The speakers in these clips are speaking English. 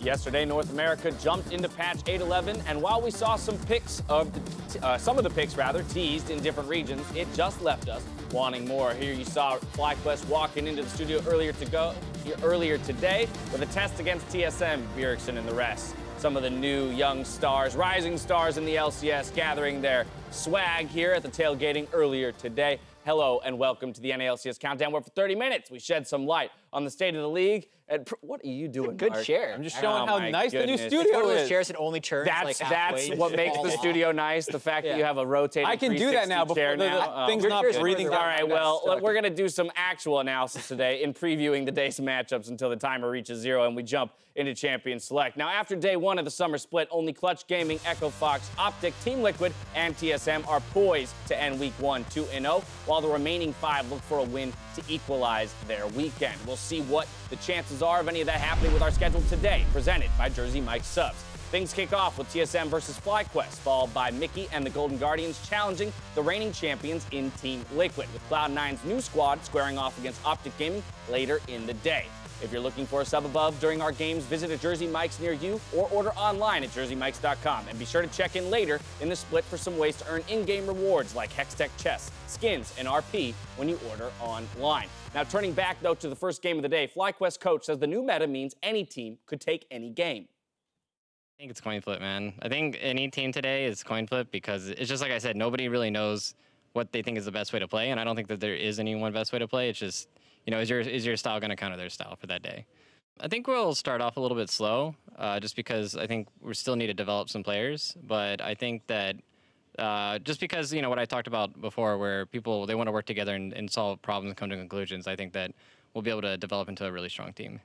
Yesterday, North America jumped into patch 811, and while we saw some of the picks teased in different regions, it just left us wanting more. Here you saw FlyQuest walking into the studio earlier today with a test against TSM, Bjergsen and the rest. Some of the new young stars, rising stars in the LCS, gathering their swag here at the tailgating earlier today. Hello and welcome to the NALCS Countdown, where for 30 minutes we shed some light on the state of the league. And what are you doing, Good Mark? chair. I'm just showing how nice the new studio It's one of those is. chairs that only turns like halfway. That's what makes the studio nice, the fact that you have a rotating I can do that now before the thing's not breathing down. All right, well, we're going to do some actual analysis today in previewing the day's matchups until the timer reaches 0 and we jump into Champion Select. Now, after day 1 of the summer split, only Clutch Gaming, Echo Fox, Optic, Team Liquid, and TSM are poised to end Week 1 2-0, while the remaining 5 look for a win to equalize their weekend. We'll see what the chances are of any of that happening with our schedule today, presented by Jersey Mike Subs. Things kick off with TSM versus FlyQuest, followed by Mickey and the Golden Guardians challenging the reigning champions in Team Liquid, with Cloud9's new squad squaring off against Optic Gaming later in the day. If you're looking for a sub above during our games, visit a Jersey Mike's near you or order online at jerseymikes.com. And be sure to check in later in the split for some ways to earn in-game rewards like Hextech chests, skins, and RP when you order online. Now, turning back, though, to the first game of the day, FlyQuest coach says the new meta means any team could take any game. I think it's coin flip, man. I think any team today is coin flip because it's just like I said, nobody really knows what they think is the best way to play, and I don't think that there is any one best way to play. It's just, you know, is your style going to counter their style for that day? I think we'll start off a little bit slow, just because I think we still need to develop some players. But I think that just because, you know, what I talked about before, where people, they want to work together and solve problems and come to conclusions, I think that we'll be able to develop into a really strong team.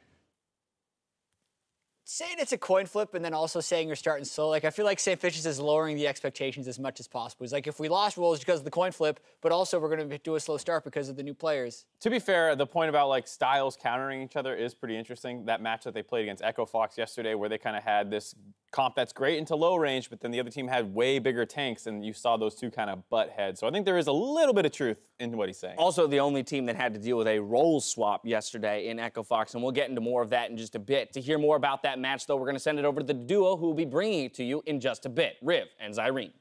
Saying it's a coin flip and then also saying you're starting slow, like I feel like St. Fitch's is lowering the expectations as much as possible. It's like if we lost Wolves because of the coin flip, but also we're going to do a slow start because of the new players. To be fair, the point about like styles countering each other is pretty interesting. That match that they played against Echo Fox yesterday, where they kind of had this comp that's great into low range, but then the other team had way bigger tanks, and you saw those two kind of butt heads. So I think there is a little bit of truth in what he's saying. Also, the only team that had to deal with a role swap yesterday in Echo Fox, and we'll get into more of that in just a bit. To hear more about that match, though, we're going to send it over to the duo who will be bringing it to you in just a bit, Riv and Zyrene.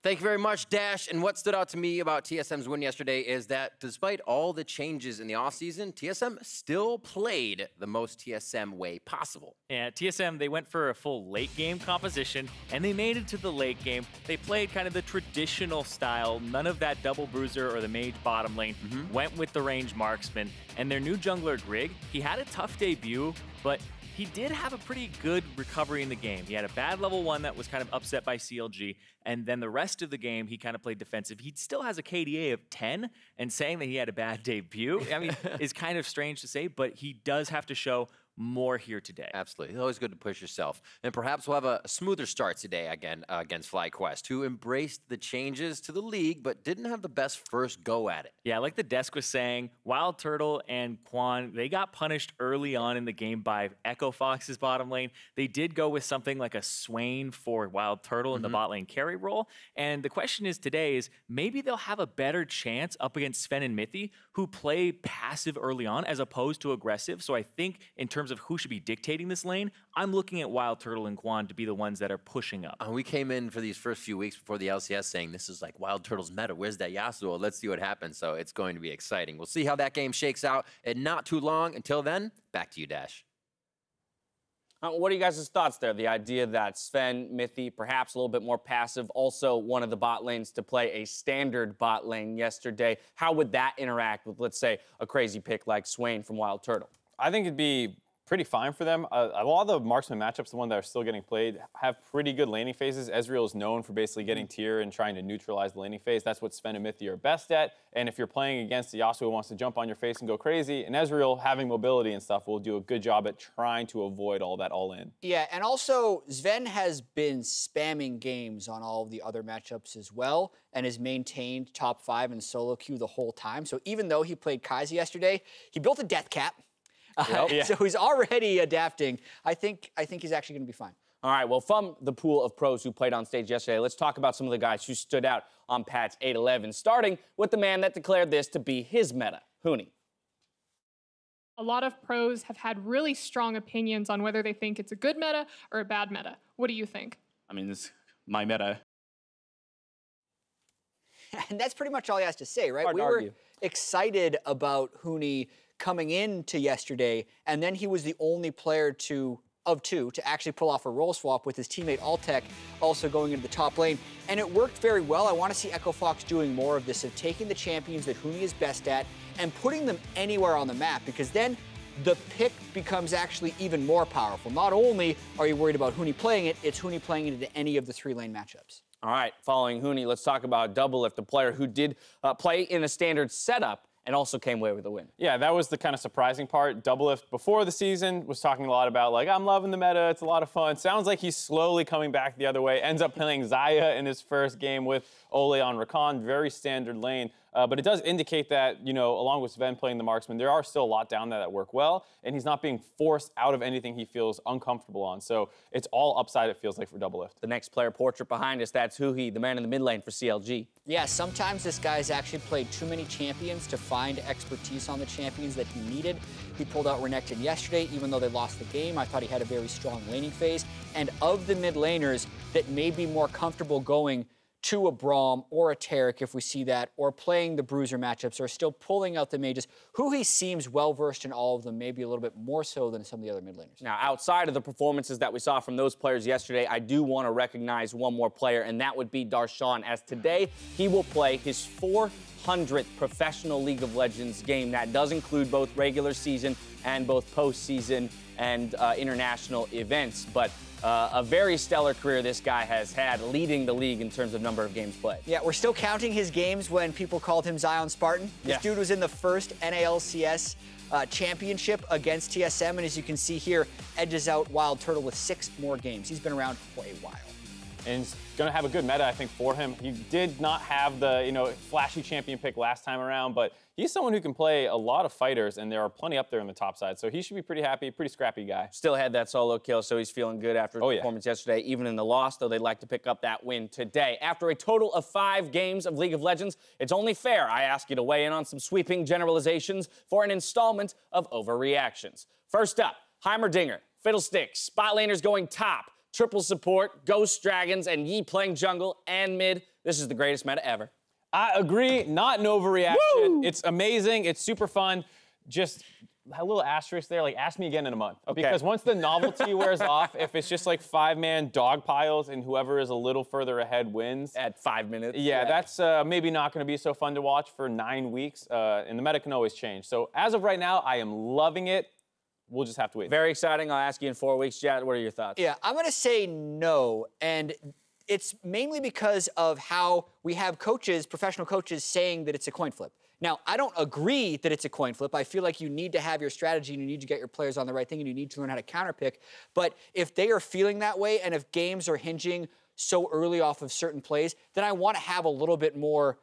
Thank you very much, Dash. And what stood out to me about TSM's win yesterday is that despite all the changes in the offseason, TSM still played the most TSM way possible. Yeah, TSM, they went for a full late game composition, and they made it to the late game. They played kind of the traditional style, none of that double bruiser or the mage bottom lane, went with the range marksman. And their new jungler, Grig, he had a tough debut, but he did have a pretty good recovery in the game. He had a bad level 1 that was kind of upset by CLG, and then the rest of the game, he kind of played defensive. He still has a KDA of 10, and saying that he had a bad debut, I mean, is kind of strange to say, but he does have to show more here today. Absolutely. It's always good to push yourself. And perhaps we'll have a smoother start today again against FlyQuest, who embraced the changes to the league, but didn't have the best first go at it. Yeah, like the desk was saying, Wild Turtle and Quan, they got punished early on in the game by Echo Fox's bottom lane. They did go with something like a Swain for Wild Turtle in the bot lane carry role. And the question is today is maybe they'll have a better chance up against Sven and Mithy, who play passive early on as opposed to aggressive. So I think in terms of who should be dictating this lane, I'm looking at Wild Turtle and Quan to be the ones that are pushing up. We came in for these first few weeks before the LCS saying this is like Wild Turtle's meta. Where's that Yasuo? Let's see what happens. So it's going to be exciting. We'll see how that game shakes out in not too long. Until then, back to you, Dash. What are you guys' thoughts there? The idea that Sven, Mithy, perhaps a little bit more passive, also one of the bot lanes to play a standard bot lane yesterday. How would that interact with, let's say, a crazy pick like Swain from Wild Turtle? I think it'd be pretty fine for them. A lot of the marksman matchups, the ones that are still getting played, have pretty good laning phases. Ezreal is known for basically getting tier and trying to neutralize the laning phase. That's what Sven and Mithy are best at. And if you're playing against the Yasuo who wants to jump on your face and go crazy, and Ezreal having mobility and stuff will do a good job at trying to avoid all that all in. Yeah, and also Sven has been spamming games on all of the other matchups as well and has maintained top 5 in solo queue the whole time. So even though he played Kai'Sa yesterday, he built a death cap. So he's already adapting. I think he's actually going to be fine. All right, well, from the pool of pros who played on stage yesterday, let's talk about some of the guys who stood out on patch 811, starting with the man that declared this to be his meta, Huni. A lot of pros have had really strong opinions on whether they think it's a good meta or a bad meta. What do you think? I mean, it's my meta. And that's pretty much all he has to say, right? Hard We to were argue. excited about Huni coming into yesterday, and then he was the only player of two to actually pull off a role swap with his teammate Altec also going into the top lane. And it worked very well. I want to see Echo Fox doing more of this, of taking the champions that Huni is best at and putting them anywhere on the map, because then the pick becomes actually even more powerful. Not only are you worried about Huni playing it, it's Huni playing it into any of the 3-lane matchups. All right, following Huni, let's talk about Doublelift, a player who did play in a standard setup and also came away with a win. Yeah, that was the kind of surprising part. Doublelift before the season was talking a lot about, like, I'm loving the meta, it's a lot of fun. Sounds like he's slowly coming back the other way. Ends up playing Xayah in his first game with Ole on Rakan, very standard lane. But it does indicate that, you know, along with Sven playing the marksman, there are still a lot down there that work well, and he's not being forced out of anything he feels uncomfortable on. So it's all upside, it feels like, for Doublelift. The next player portrait behind us, that's Huhi, the man in the mid lane for CLG. Yeah, sometimes this guy's actually played too many champions to find expertise on the champions that he needed. He pulled out Renekton yesterday, even though they lost the game. I thought he had a very strong laning phase. And of the mid laners that may be more comfortable going to a Braum or a Taric, if we see that, or playing the Bruiser matchups, or still pulling out the mages, Huhi seems well-versed in all of them, maybe a little bit more so than some of the other mid laners. Now, outside of the performances that we saw from those players yesterday, I do want to recognize one more player, and that would be Darshan, as today he will play his 400th professional League of Legends game. That does include both regular season and both postseason and international events. But a very stellar career this guy has had, leading the league in terms of number of games played. Yeah, we're still counting his games when people called him Zion Spartan. This dude was in the first NALCS championship against TSM, and as you can see here, edges out Wild Turtle with 6 more games. He's been around for a while. And he's going to have a good meta, I think, for him. He did not have the, you know, flashy champion pick last time around, but he's someone who can play a lot of fighters, and there are plenty up there on the top side. So he should be pretty happy, pretty scrappy guy. Still had that solo kill, so he's feeling good after his performance yesterday. Even in the loss, though, they'd like to pick up that win today. After a total of 5 games of League of Legends, it's only fair I ask you to weigh in on some sweeping generalizations for an installment of Overreactions. First up, Heimerdinger, Fiddlesticks, spot laners going top, triple support, Ghost Dragons, and Yi playing jungle and mid. This is the greatest meta ever. I agree, not an overreaction. Woo! It's amazing, it's super fun. Just a little asterisk there, like ask me again in a month. Okay. Because once the novelty wears off, if it's just like 5-man dog piles and whoever is a little further ahead wins. At 5 minutes. Yeah, that's maybe not gonna be so fun to watch for 9 weeks, and the meta can always change. So as of right now, I am loving it. We'll just have to wait. Very exciting. I'll ask you in 4 weeks, Jad. What are your thoughts? Yeah, I'm going to say no. And it's mainly because of how we have coaches, professional coaches, saying that it's a coin flip. Now, I don't agree that it's a coin flip. I feel like you need to have your strategy and you need to get your players on the right thing and you need to learn how to counterpick. But if they are feeling that way and if games are hinging so early off of certain plays, then I want to have a little bit more,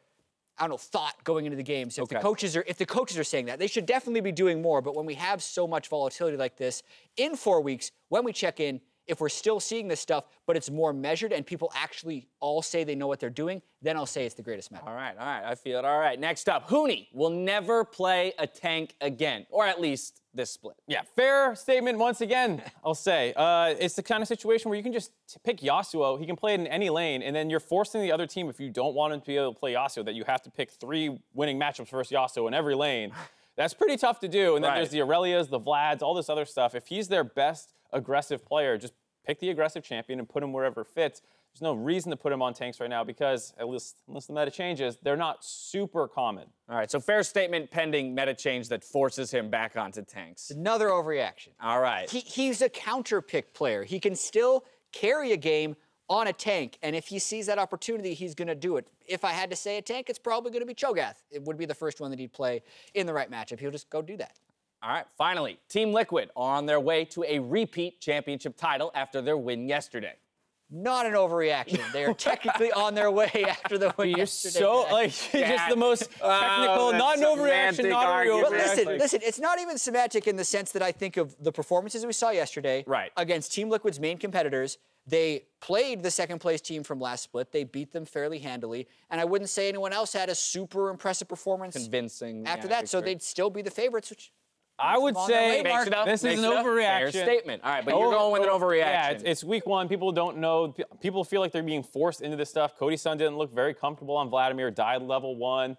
I don't know, thought going into the games. If the coaches are saying that, they should definitely be doing more. But when we have so much volatility like this, in 4 weeks, when we check in, if we're still seeing this stuff, but it's more measured and people actually all say they know what they're doing, then I'll say it's the greatest meta. All right, I feel it. All right, next up, Huni will never play a tank again, or at least this split. Yeah, fair statement once again, I'll say. It's the kind of situation where you can just pick Yasuo, he can play it in any lane, and then you're forcing the other team, if you don't want him to be able to play Yasuo, that you have to pick 3 winning matchups versus Yasuo in every lane. That's pretty tough to do. And then there's the Aurelias, the Vlads, all this other stuff. If he's their best aggressive player, just pick the aggressive champion and put him wherever it fits. There's no reason to put him on tanks right now because, at least unless the meta changes, they're not super common. All right, so fair statement pending meta change that forces him back onto tanks. Another overreaction. All right. He's a counter pick player. He can still carry a game on a tank, and if he sees that opportunity, he's going to do it. If I had to say a tank, it's probably going to be Cho'Gath. It would be the first one that he'd play in the right matchup. He'll just go do that. All right, finally, Team Liquid are on their way to a repeat championship title after their win yesterday. Not an overreaction. They are technically on their way after the win yesterday. So, like, just the most technical, not an overreaction, not a real overreaction. But listen, it's not even semantic in the sense that I think of the performances we saw yesterday against Team Liquid's main competitors. They played the second-place team from last split. They beat them fairly handily. And I wouldn't say anyone else had a super impressive performance convincing after that, so they'd still be the favorites, which I would on their way, say Mark. this Makes is an it up. overreaction. Fair statement. All right, but you're going with an overreaction. Yeah, it's week 1. People don't know. People feel like they're being forced into this stuff. Cody Sun didn't look very comfortable on Vladimir. Died level 1.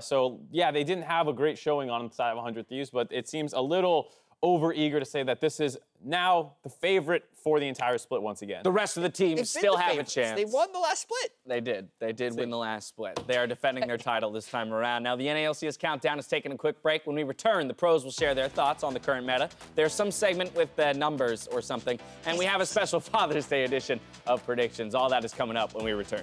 So yeah, they didn't have a great showing on the side of 100 Thieves, but it seems a little over-eager to say that this is now the favorite for the entire split once again. The rest of the teams They've been still the have a favorites. chance. They won the last split. They did. They did win the last split. They are defending their title this time around. Now, the NALCS Countdown is taking a quick break. When we return, the pros will share their thoughts on the current meta. There's some segment with numbers or something. And we have a special Father's Day edition of predictions. All that is coming up when we return.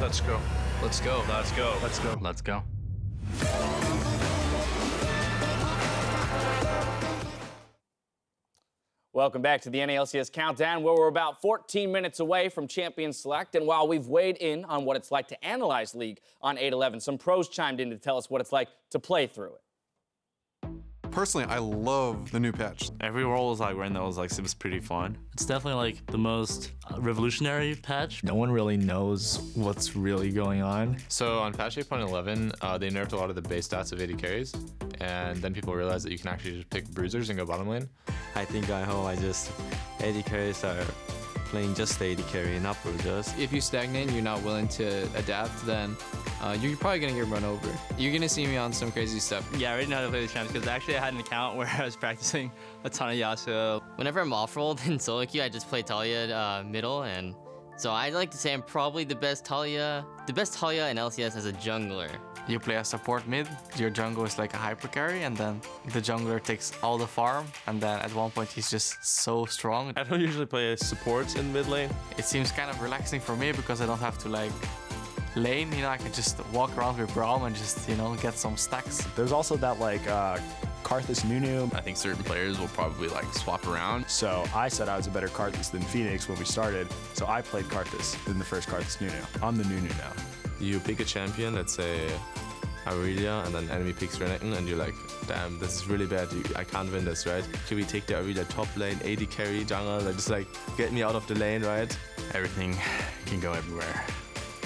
Let's go. Let's go. Let's go. Let's go. Let's go. Welcome back to the NALCS Countdown, where we're about 14 minutes away from Champion Select. And while we've weighed in on what it's like to analyze League on 8-11, some pros chimed in to tell us what it's like to play through it. Personally, I love the new patch. Every role is like right now seems pretty fun. It's definitely like the most revolutionary patch. No one really knows what's really going on. So on patch 8.11, they nerfed a lot of the base stats of AD carries, and then people realized that you can actually just pick bruisers and go bottom lane. I think AD carries are playing just AD carry, not bruisers. If you stagnate and you're not willing to adapt, then you're probably gonna get run over. You're gonna see me on some crazy stuff. Yeah, I already know how to play the champs because actually I had an account where I was practicing a ton of Yasuo. Whenever I'm off-rolled in solo queue, I just play Talia middle, and so I'd like to say I'm probably the best Talia in LCS as a jungler. You play a support mid, your jungle is like a hyper carry, and then the jungler takes all the farm, and then at one point he's just so strong. I don't usually play supports in mid lane. It seems kind of relaxing for me because I don't have to like lane, I can just walk around with Braum and just, get some stacks. There's also that like Karthus Nunu. I think certain players will probably like swap around. So I said I was a better Karthus than Phoenix when we started, so I played Karthus than the first Karthus Nunu. I'm the Nunu now. You pick a champion, let's say Aurelia, and then enemy picks Renekton, and you're like, damn, this is really bad. I can't win this, right? Should we take the Aurelia top lane, AD carry, jungle, just get me out of the lane, right? Everything can go everywhere.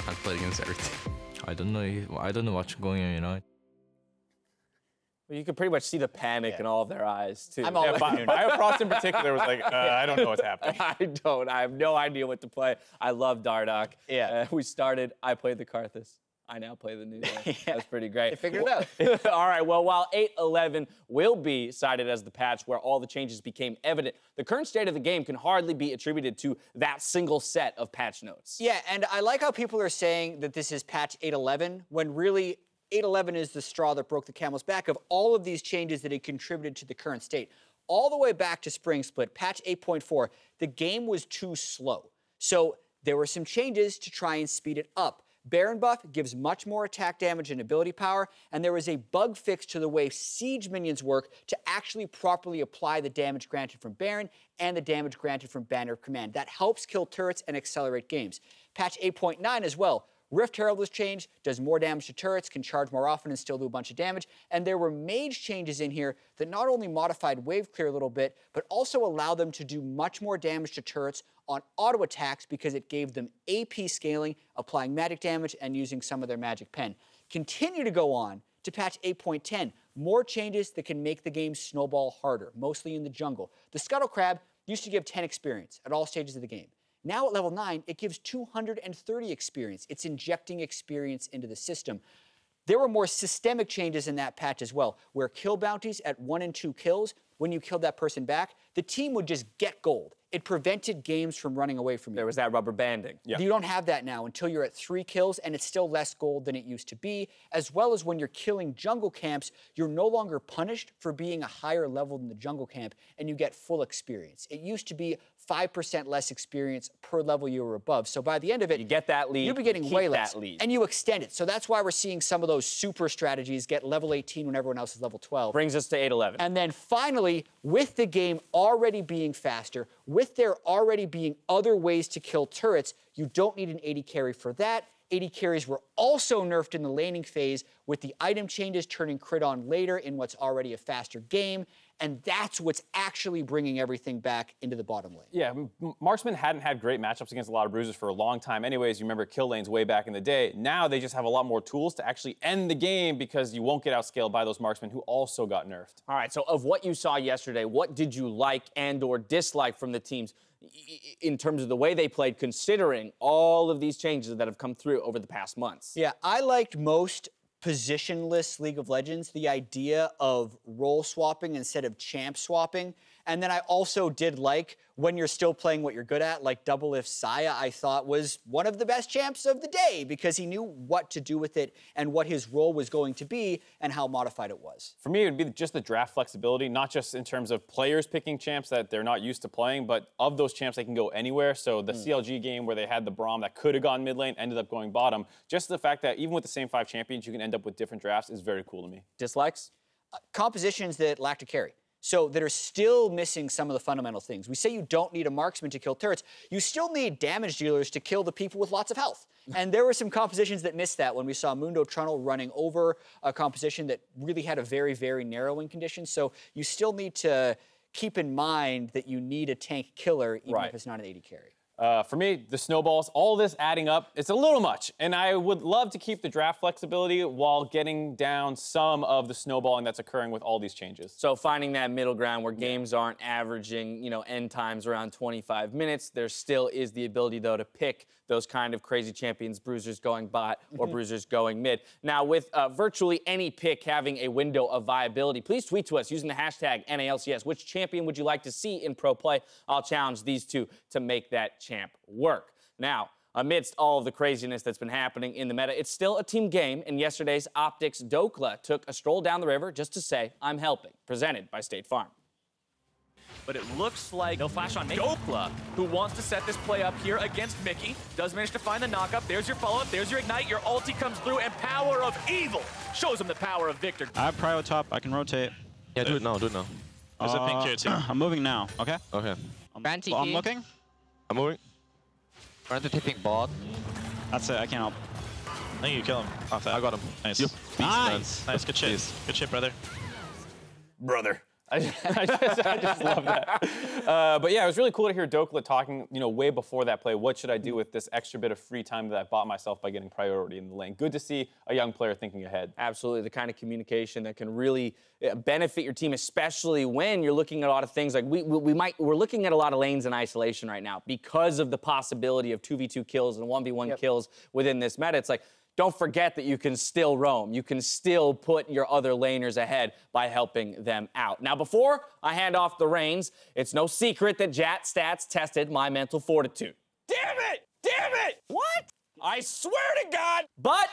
I've played against everything. I don't know what's going on, Well, you could pretty much see the panic in all of their eyes, too. Biofrost in particular was like, I don't know what's happening. I have no idea what to play. I love Dardoch. Yeah. We started, I played the Karthus. I now play the new one. That's pretty great. They figured it out. All right, well, while 8.11 will be cited as the patch where all the changes became evident, the current state of the game can hardly be attributed to that single set of patch notes. Yeah, and I like how people are saying that this is patch 8.11, when really 8.11 is the straw that broke the camel's back of all of these changes that had contributed to the current state. All the way back to Spring Split, patch 8.4, the game was too slow. So there were some changes to try and speed it up. Baron buff gives much more attack damage and ability power, and there is a bug fix to the way siege minions work to actually properly apply the damage granted from Baron and the damage granted from Banner of Command. That helps kill turrets and accelerate games. Patch 8.9 as well. Rift Herald was changed, does more damage to turrets, can charge more often and still do a bunch of damage. And there were mage changes in here that not only modified wave clear a little bit, but also allowed them to do much more damage to turrets on auto attacks because it gave them AP scaling, applying magic damage, and using some of their magic pen. Continue to go on to patch 8.10. More changes that can make the game snowball harder, mostly in the jungle. The Scuttle Crab used to give 10 experience at all stages of the game. Now at level 9, it gives 230 experience. It's injecting experience into the system. there were more systemic changes in that patch as well, where kill bounties at 1 and 2 kills, when you killed that person back, the team would just get gold. It prevented games from running away from you. There was that rubber banding. Yeah. You don't have that now until you're at 3 kills, and it's still less gold than it used to be, as well as when you're killing jungle camps, you're no longer punished for being a higher level than the jungle camp, and you get full experience. It used to be 5% less experience per level you were above. So by the end of it, you get that lead, you'll be getting way less, that lead. and you extend it. So that's why we're seeing some of those super strategies get level 18 when everyone else is level 12. Brings us to 8-11. And then finally, with the game already being faster, with there already being other ways to kill turrets, you don't need an 80 carry for that. 80 carries were also nerfed in the laning phase, with the item changes turning crit on later in what's already a faster game. And that's what's actually bringing everything back into the bottom lane. Yeah, Marksman hadn't had great matchups against a lot of bruisers for a long time anyways. You remember kill lanes way back in the day. Now they just have a lot more tools to actually end the game because you won't get outscaled by those marksmen who also got nerfed. All right, so of what you saw yesterday, what did you like and or dislike from the teams in terms of the way they played, considering all of these changes that have come through over the past months? Yeah, I liked most positionless League of Legends, the idea of role swapping instead of champ swapping. And then I also did like when you're still playing what you're good at, like Double If Saya, I thought was one of the best champs of the day because he knew what to do with it and what his role was going to be and how modified it was. For me, it would be just the draft flexibility, not just in terms of players picking champs that they're not used to playing, but of those champs, they can go anywhere. So the CLG game where they had the Braum that could have gone mid lane, ended up going bottom. Just the fact that even with the same 5 champions, you can end up with different drafts is very cool to me. Dislikes? Compositions that lack a carry. So that are still missing some of the fundamental things. We say you don't need a marksman to kill turrets. You still need damage dealers to kill the people with lots of health. And there were some compositions that missed that when we saw Mundo Trunnel running over a composition that really had a very, very narrowing condition. So you still need to keep in mind that you need a tank killer even if it's not an 80 carry. For me, the snowballs, all this adding up, it's a little much. And I would love to keep the draft flexibility while getting down some of the snowballing that's occurring with all these changes. So finding that middle ground where games aren't averaging, end times around 25 minutes, there still is the ability, though, to pick those kind of crazy champions, bruisers going bot or bruisers going mid. Now, with virtually any pick having a window of viability, please tweet to us using the hashtag NALCS. Which champion would you like to see in pro play? I'll challenge these two to make that champ work. Now, amidst all of the craziness that's been happening in the meta, it's still a team game, and yesterday's Optics Dokla took a stroll down the river just to say, I'm helping, presented by State Farm. But it looks like no flash on Dokla, who wants to set this play up here against Mickey, does manage to find the knockup. There's your follow-up, there's your ignite, your ulti comes through, and Power of Evil shows him the power of Victor. I have Prio top, I can rotate. Yeah, do it now, do it now. There's a pink here too. I'm moving now, okay? Okay. I'm looking. I'm moving. Run to tipping bot. That's it, I can't help. I think you kill him off that. I got him. Nice. Yep. Nice. Nice, good shit. Good shit, brother. Brother. I just love that. But yeah, it was really cool to hear Dokla talking, way before that play. What should I do with this extra bit of free time that I bought myself by getting priority in the lane? Good to see a young player thinking ahead. Absolutely, the kind of communication that can really benefit your team, especially when you're looking at a lot of things like we're looking at a lot of lanes in isolation right now because of the possibility of 2v2 kills and 1v1 kills within this meta. It's like, don't forget that you can still roam. You can still put your other laners ahead by helping them out. Now, before I hand off the reins, it's no secret that Jat Stats tested my mental fortitude. Damn it! Damn it! What? I swear to God! But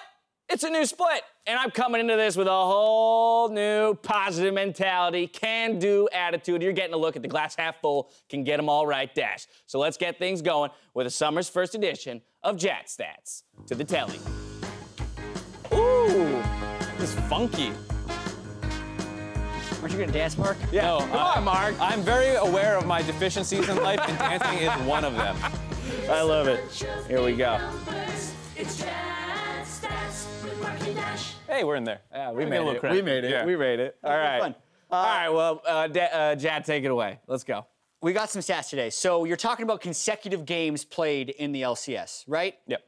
it's a new split, and I'm coming into this with a whole new positive mentality, can-do attitude. You're getting a look at the glass half full, can get them all right dash. So let's get things going with the summer's first edition of Jat Stats. To the telly. Ooh, this is funky. Aren't you gonna dance, Mark? Yeah. No, come on, Mark. I'm very aware of my deficiencies in life, and dancing is one of them. I love it. Here we go. Hey, we're in there. Yeah, we made it. We made it. Yeah. We made it. All right. Fun. All right, well, Jad, take it away. Let's go. We got some stats today. So you're talking about consecutive games played in the LCS, right? Yep.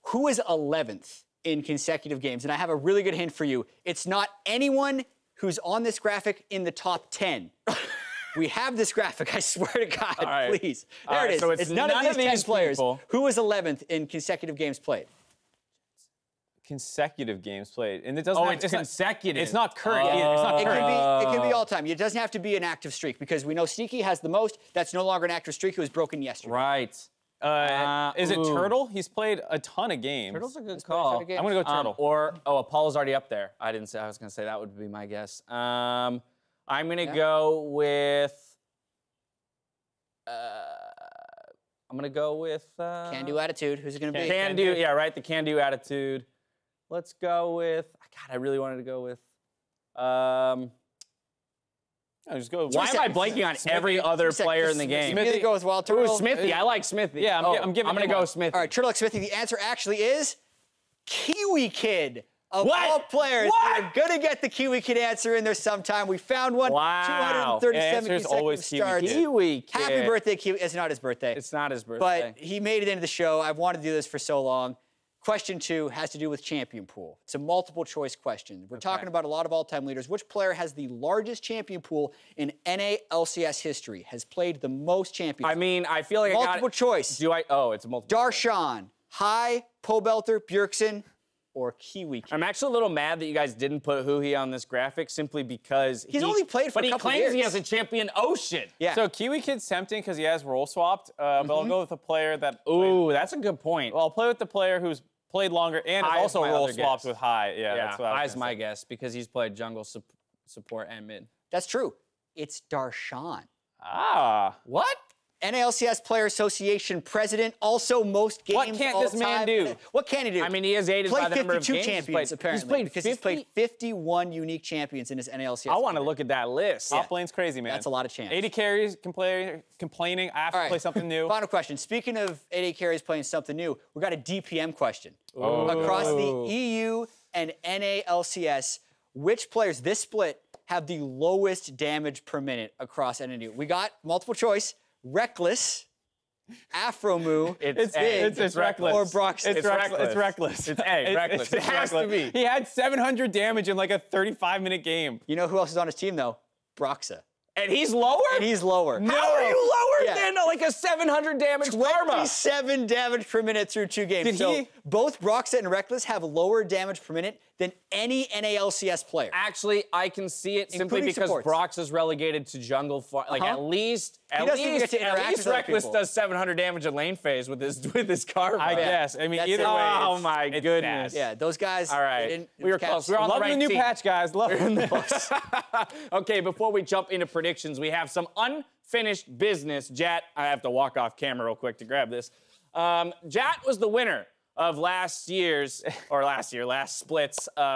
Who is 11th in consecutive games? And I have a really good hint for you. It's not anyone who's on this graphic in the top 10. We have this graphic, I swear to God, please. There it is. So it's none of these 10 players. Who is 11th in consecutive games played? consecutive games played, and it doesn't. Oh, have, it's consecutive. It's not current. Either. It's not current. It can be all time. It doesn't have to be an active streak because we know Sneaky has the most. That's no longer an active streak. It was broken yesterday. Right. Is it Turtle? He's played a ton of games. Turtle's a good call. I'm gonna go Turtle. Apollo's already up there. I was gonna say that would be my guess. I'm gonna go with. I'm gonna go with. Can-do attitude. Who's it gonna be? Can-do. Yeah, right. The can-do attitude. Let's go with. God, I really wanted to go with. Just go. Why am I blanking on every other player in the game? Smithy go with Wild Turtle. Ooh, Smithy. I like Smithy. Yeah, I'm gonna go Smithy. All right, Turtle X Smithy. The answer actually is Kiwi Kid. Of all players, we're gonna get the Kiwi Kid answer in there sometime. We found one. Wow. 237 Answer's always starts. Kiwi Kid. Happy birthday, Kiwi. It's not his birthday. It's not his birthday. But he made it into the show. I've wanted to do this for so long. Question 2 has to do with champion pool. It's a multiple choice question. We're talking about a lot of all-time leaders. Which player has the largest champion pool in NA LCS history? Has played the most champions? I mean, I feel like multiple choice. Do I? Oh, it's a multiple. Darshan, Hai, Pobelter, Bjergsen, or Kiwi Kid. I'm actually a little mad that you guys didn't put Huhi on this graphic simply because he's only played for a couple years. But he claims he has a champion Ocean. Yeah. So Kiwi Kid's tempting because he has role swapped, but I'll go with a player that. Ooh, that's a good point. Well, I'll play with the player who's played longer and is also role swapped with Hai. Yeah, that's what I was Hai's my guess because he's played jungle support and mid. That's true. It's Darshan. Ah. What? NALCS Player Association president, also most games. What can't this man do? What can he do? I mean, he is aided by the number of games. 52 champions, apparently. He's played because he's played 51 unique champions in his NALCS. I want to look at that list. Top lane's crazy, man. That's a lot of champs. 80 carries, complaining. I have to play something new. Final question. Speaking of 80 carries playing something new, we got a DPM question. Across the EU and NALCS, which players this split have the lowest damage per minute across NA? We got multiple choice. Reckless, Afromoo, it's Reckless. or Broxton. It's Reckless. It's Reckless. It's Reckless. It has to be. He had 700 damage in like a 35-minute game. You know who else is on his team, though? Broxa. And he's lower? And he's lower. No. How are you lower than like a 700 damage Karma? 27 damage per minute through 2 games. So both Broxa and Reckless have lower damage per minute than any NALCS player. Actually, I can see it simply because Brox is relegated to jungle. At least Reckless does 700 damage in lane phase with his Karma. I guess. I mean, either way. Oh my goodness. Yeah, those guys. All right. We were close. We're on the right team. Love the new patch, guys. Love it. Okay, before we jump into predictions, we have some unfinished business. Jat, I have to walk off camera real quick to grab this. Jat was the winner of last split's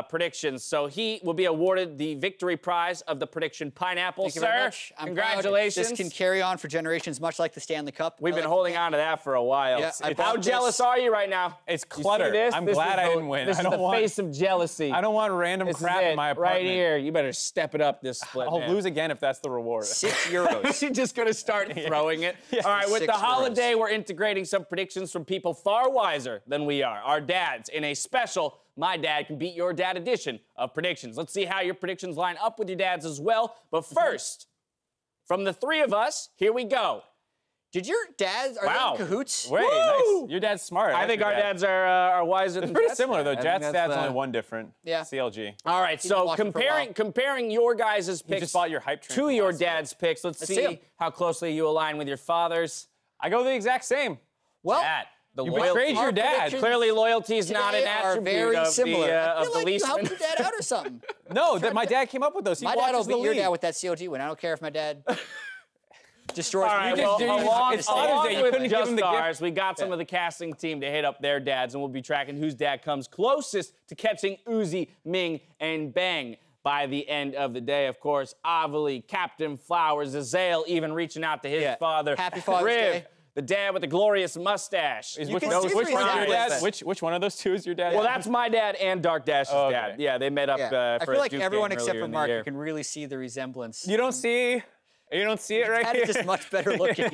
predictions. So he will be awarded the victory prize of the prediction pineapple, Thank you sir. very much. Congratulations. This can carry on for generations, much like the Stanley Cup. We've been holding on to that for a while. Yeah, How jealous are you right now? It's clutter. I'm glad I didn't win. This is the face of jealousy. I don't want random crap in my apartment. Right here. You better step it up this split. I'll lose again if that's the reward. €6. You're just going to start throwing it. All right, with the holiday, we're integrating some predictions from people far wiser than we are. Our dads in a special My Dad Can Beat Your Dad edition of predictions. Let's see how your predictions line up with your dad's as well. But first, from the three of us, here we go. Did your dads, are they in cahoots? Wait, nice. Your dad's smart. I think our dads are wiser than It's pretty Jat's similar, though. dad. Jat's dad's only one different. Yeah. CLG. All right, so comparing your guys' picks just bought your hype train to your dad's picks, let's see see how closely you align with your father's. I go the exact same. Well, you betrayed your dad. Clearly, loyalty is not an attribute very of similar. the I feel like you least. helped your dad out or something. No, that my dad came up with those. He my dad will watches the beat your league. dad with that COG win. I don't care if my dad destroys All right, me. along it's Father's Day. You with couldn't give him the Just gift. Stars, we got some of the casting team to hit up their dads, and we'll be tracking whose dad comes closest to catching Uzi, Ming, and Bang by the end of the day. Of course, Avali, Captain Flowers, Azael even reaching out to his father. Happy Father's Riv, Day. the dad with the glorious mustache. Which one of those two is your dad? Well, that's my dad and Dark Dash's dad. Yeah, they met up I for feel a like Duke everyone game except earlier for in the Mark, year. you can really see the resemblance. You don't see it right Dad here? is just much better looking.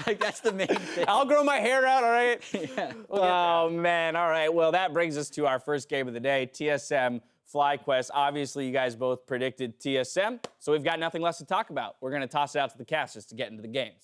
Like, that's the main thing. I'll grow my hair out, all right? Yeah. Oh, man. All right. Well, that brings us to our first game of the day, TSM FlyQuest. Obviously, you guys both predicted TSM, so we've got nothing less to talk about. We're going to toss it out to the casters to get into the games.